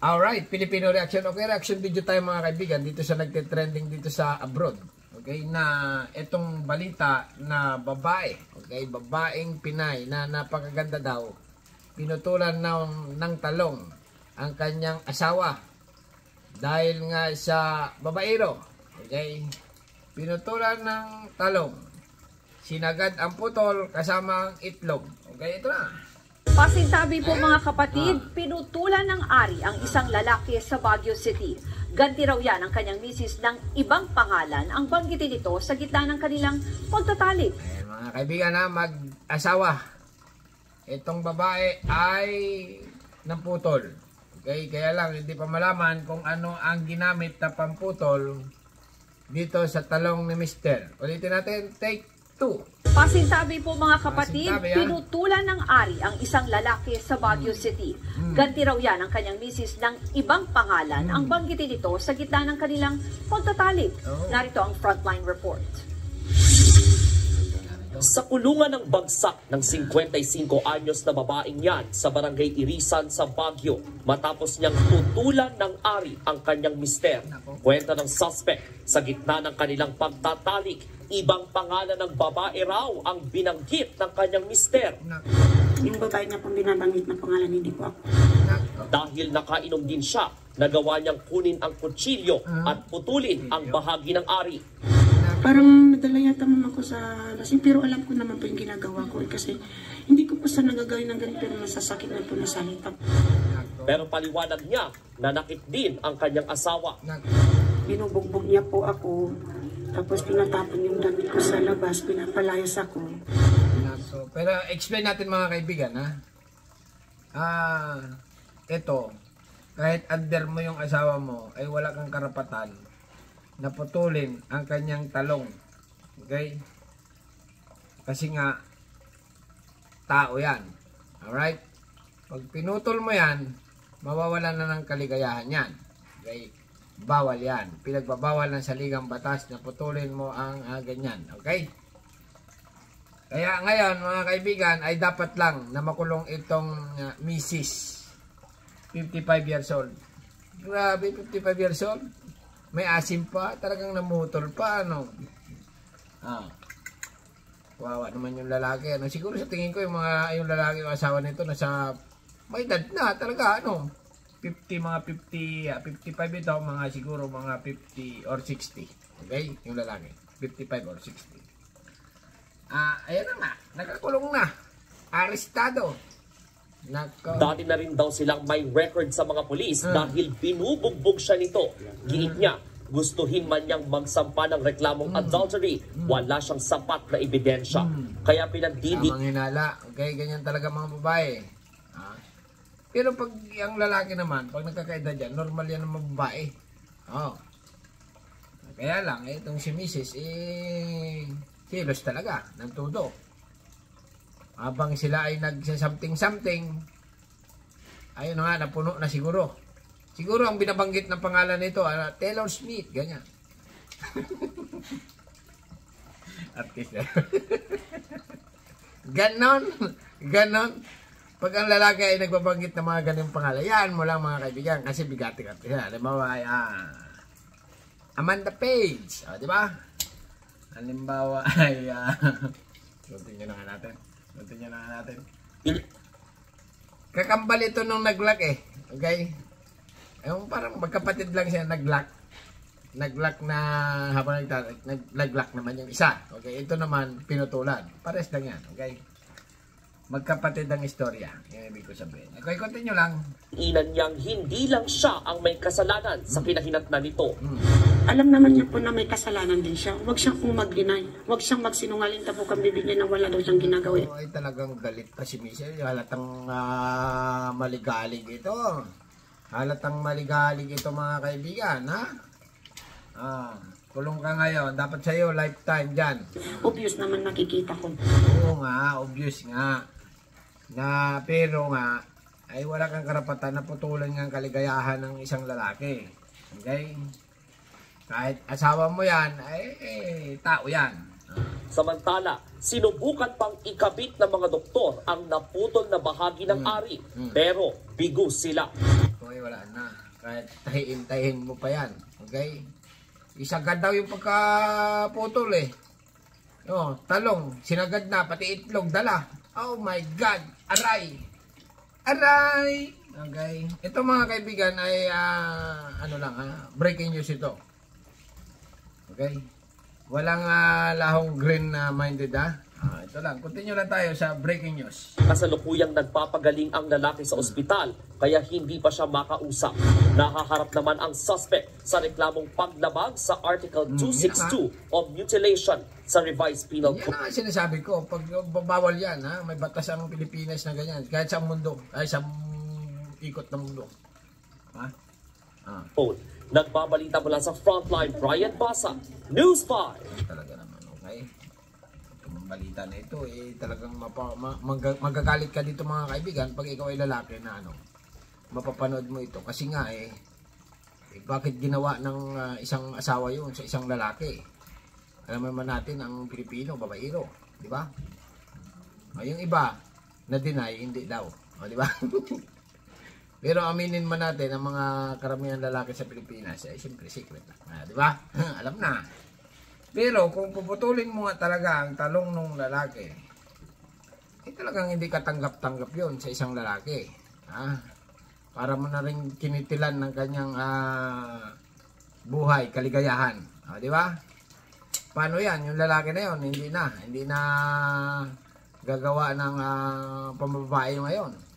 Alright, Filipino reaction. Okay, reaction video tayo mga kaibigan dito sa nagte-trending dito sa abroad. Okay, na itong balita na babae, okay, babaeng Pinay na napakaganda daw, pinutulan ng talong ang kanyang asawa dahil nga sa babaero. Okay, pinutulan ng talong, sinagad ang putol kasama ang itlog. Okay, ito na. Pasintabi po mga kapatid, pinutulan ng ari ang isang lalaki sa Baguio City. Ganti raw yan ang kanyang misis ng ibang pangalan ang banggitin nito sa gitna ng kanilang pagtatalik. Mga kaibigan na mag-asawa, itong babae ay namputol. Okay, kaya lang hindi pa malaman kung ano ang ginamit na pamputol dito sa talong ni Mr. Ulitin natin, take 2. Pasintabi po mga kapatid, pinutulan ng ari ang isang lalaki sa Baguio City. Ganti raw yan ang kanyang misis ng ibang pangalan ang banggitin nito sa gitna ng kanilang pagtatalik. Narito ang frontline report. Sa kulungan ng bagsak ng 55 anyos na babaeng yan sa barangay Irisan sa Baguio matapos niyang tutulan ng ari ang kanyang mister. Kwenta ng suspect, sa gitna ng kanilang pagtatalik, ibang pangalan ng babae raw ang binanggit ng kanyang mister. Yung babae na pong binabanggit na pangalan, hindi po ako. Dahil nakainom din siya, nagawa niyang kunin ang kutsilyo at putulin ang bahagi ng ari. Parang nadala yata mama ko sa lasing, pero alam ko naman po yung ginagawa ko kasi hindi ko po sa nagagawin ng ganito, pero nasasakit na po na salita. Pero paliwanag niya, nanakit din ang kanyang asawa. Binubugbog niya po ako, tapos tinatapon yung damit ko sa labas, pinapalayas ako. Pero explain natin mga kaibigan, ha? Ito, kahit under mo yung asawa mo, ay wala kang karapatan na putulin ang kanyang talong. Okay? Kasi nga, tao yan. Alright? Pag pinutol mo yan, mawawalan na ng kaligayahan yan. Okay? Bawal yan. Pinagbabawal ng saligang batas na putulin mo ang ganyan. Okay? Kaya ngayon, mga kaibigan, ay dapat lang na makulong itong Mrs. 55 years old. Grabe, 55 years old. May asim pa, talagang namutol pa, ano. Wawa naman yung lalaki, ano. Siguro sa tingin ko yung lalaki, yung asawa nito nasa may edad na talaga, ano. 55 ito, mga siguro mga 50 or 60. Okay? Yung lalaki, 55 or 60. Ayan na nga, nakakulong na. Arestado. Dati na rin daw silang may record sa mga pulis dahil binubugbog siya nito. Giit niya, gustuhin man niyang magsampa ng reklamong adultery, wala siyang sapat na ebidensya. Kaya pinagdidik. Tamang hinala. Okay, ganyan talaga mga babae. Pero pag ang lalaki naman, pag nagkakaedad yan, normal yan ng mga babae. Kaya lang, itong si Mrs. kilos talaga ng todo. Habang sila ay nagsa-something-something, ayun na nga, napuno na siguro. Siguro ang binabanggit ng pangalan nito, Taylor Smith, ganyan. Artist. Ganon. Pag ang lalaki ay nagbabanggit ng mga ganyung pangalan, yan mo lang mga kaibigan, kasi bigati-kati. Halimbawa ay Amanda Page, di ba? Halimbawa ay continue na nga natin. Kakambal ito nung nag-lock okay? Yung parang magkapatid lang siya nag-lock na habang nag-lock naman yung isa. Okay, ito naman pinutulan. Pares lang yan, okay? Magkapatid ang istorya. Yung ibig ko sabihin. Okay, continue lang. Inan niyang hindi lang siya ang may kasalanan sa kinahinatnan nito. Alam naman niya po na may kasalanan din siya. Huwag siyang mag-deny. Huwag siyang magsinungaling, tapos kang bibigyan na wala daw siyang ginagawa. Ay talagang galit pa si Michelle. Halatang maligalig ito. Halatang maligalig ito mga kaibigan, ha? Kulong ka ngayon. Dapat sa'yo lifetime dyan. Obvious naman nakikita ko. Oo nga, obvious nga. Pero nga, ay wala kang karapatan na putulan ng kaligayahan ng isang lalaki. Okay? Kahit asawa mo yan, tao yan. Samantala, sinubukan pang ikabit ng mga doktor ang naputol na bahagi ng ari, pero bigo sila. ito ay wala na. Kahit tahiin mo pa yan. Okay? Isagad daw yung pagkaputol eh. Oh, talong, sinagad na, pati itlog, dala. Oh my God! Aray! Aray! Okay. Ito mga kaibigan ay breaking news ito. Okay. Walang lahong green minded ito lang. Continue lang tayo sa breaking news. Kasalukuyang nagpapagaling ang lalaki sa ospital kaya hindi pa siya makausap. Nakaharap naman ang suspect sa reklamong paglabag sa Article 262 o mutilation sa Revised Penal Yan Code. ang sinasabi ko. Pag bawal yan, may batas ang Pilipinas na ganyan. Kahit sa mundo, ay sa ikot ng mundo. Nagbabalita mula sa Frontline, Brian Basa, News 5. Talaga naman, okay? Itong balita na ito, talagang magagalit ka dito mga kaibigan pag ikaw ay lalaki na mapapanood mo ito. Kasi nga bakit ginawa ng isang asawa yun sa isang lalaki? Alam naman natin ang Pilipino, babaero, di ba? Yung iba, na-deny, hindi daw. Di ba? Pero aminin man natin ang mga karamihan lalaki sa Pilipinas, siyempre secret na. Di ba? Alam na. Pero kung puputulin mo nga talaga ang talong ng lalaki, talagang hindi katanggap-tanggap yon sa isang lalaki. Para mo na rin kinitilan ng kanyang buhay, kaligayahan. Di ba? Paano yan? Yung lalaki na yon hindi na gagawa ng pambabae ngayon.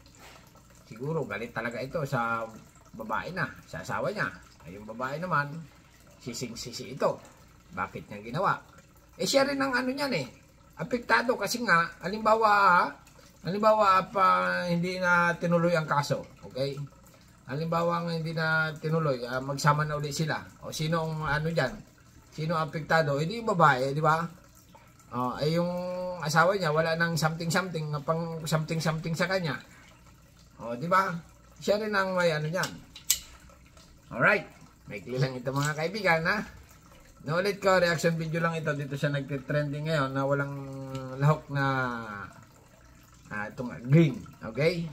Siguro galit talaga ito sa babae na, sa asawa niya. Ay, yung babae naman, sising-sisi ito. Bakit niya ginawa? Siya rin ang niyan apektado kasi nga, halimbawa pa hindi na tinuloy ang kaso. Okay? Halimbawa hindi na tinuloy, magsama na ulit sila. O sino ang dyan? Sino ang apektado? Hindi yung babae, di ba? Yung asawa niya, wala nang something-something, pang something-something sa kanya. Di ba? Siya rin ang may niyan. Alright. May lang ito mga kaibigan, Naulit ko, reaction video lang ito dito sa nagtitrending ngayon na walang lahok na itong green. Okay?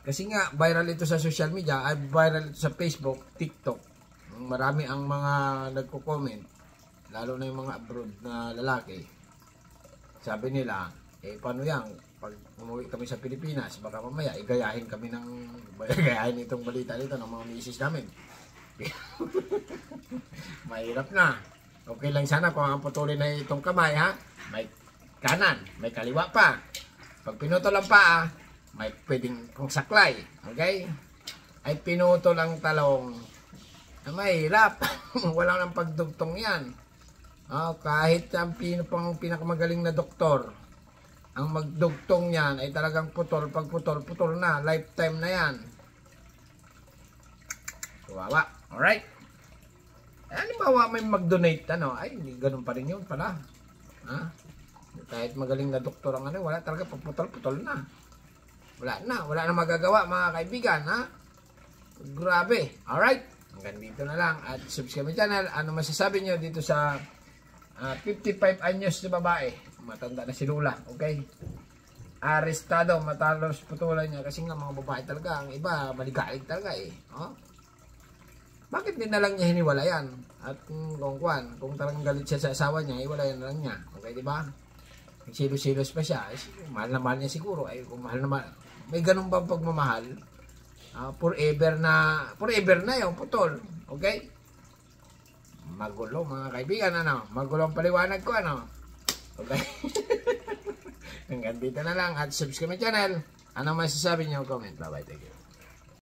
Kasi nga, viral ito sa social media, ay viral ito sa Facebook, TikTok. Marami ang mga nagko-comment, lalo na yung mga abroad na lalaki. Sabi nila, paano yan? Pag umuwi kami sa Pilipinas, baka mamaya igayahin itong balita nito ng mga misis namin. Mahirap na. Okay lang sana kung ang putulin na itong kamay, may kanan, may kaliwa pa. Pag pinutol ang paa, may pwedeng kung saklay. Okay? Ay pinutol ang talong. Mahirap. Wala nang pagdugtong yan. Kahit ang pinakamagaling na doktor, ang magdugtong niyan ay talagang putol. Pag putol na. Lifetime na yan. Kawawa. Alright? Halimbawa may mag-donate, ay hindi ganun pa rin yun pala. Kahit magaling na doktor ang wala talaga pagputol-putol na. Wala na magagawa mga kaibigan, Grabe. Alright? Hanggang dito na lang. At subscribe my channel. Ano masasabi nyo dito sa 55 anyos na babae? Matanda na si Lula, okay? Arestado, matalos putulan niya kasi nga mga babae talaga, ang iba maligalig talaga Bakit din na lang niya hiniwalayan? At kung talagang galit siya sa asawa niya, hiwalayan na lang niya. Okay, di ba? Silos-silos pa siya. Mahal na mahal niya siguro. Kung mahal na mahal, may ganun bang pagmamahal? Forever na yung putol. Okay? Magulo mga kaibigan, Magulo ang paliwanag ko, Okay? Hanggang dito na lang at subscribe my channel. Ano masasabi niyo? Comment. Bye-bye. Thank you.